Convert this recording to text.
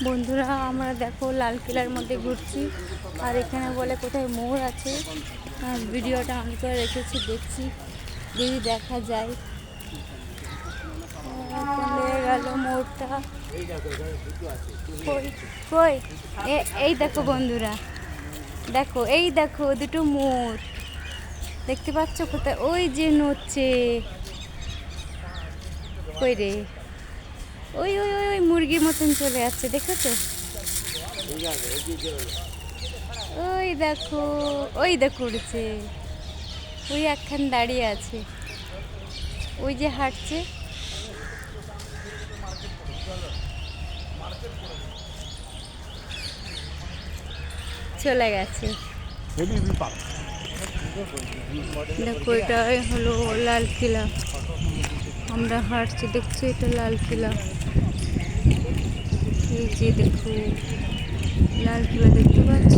বন্ধুরা আমরা দেখো লাল কিলার মধ্যে ঘুরছি, আর এখানে বলে কোথায় মোড় আছে। ভিডিওটা অন করে রেখেছি, দেখছি যদি দেখা যায়। লেগে গেল মোড়টা। কই কই এই দেখো বন্ধুরা, দেখো এই দেখো দুটো মোড় দেখতে পাচ্ছ কোথায়? ওই যে নড়ছে, কই রে? ওই ওই ওই ওই মুরগির মতন চলে যাচ্ছে, দেখেছো? ওই দেখো, ওই দেখো উড়ছে, ওই একখান দাঁড়িয়ে আছে, ওই যে হাঁটছে। চলে গেছে। দেখো এটাই হলো লাল কিলা, আমরা হাঁটছি, দেখছি এটা লাল কিলা। এই যে দেখো লাল কিলা, দেখতে পাচ্ছ?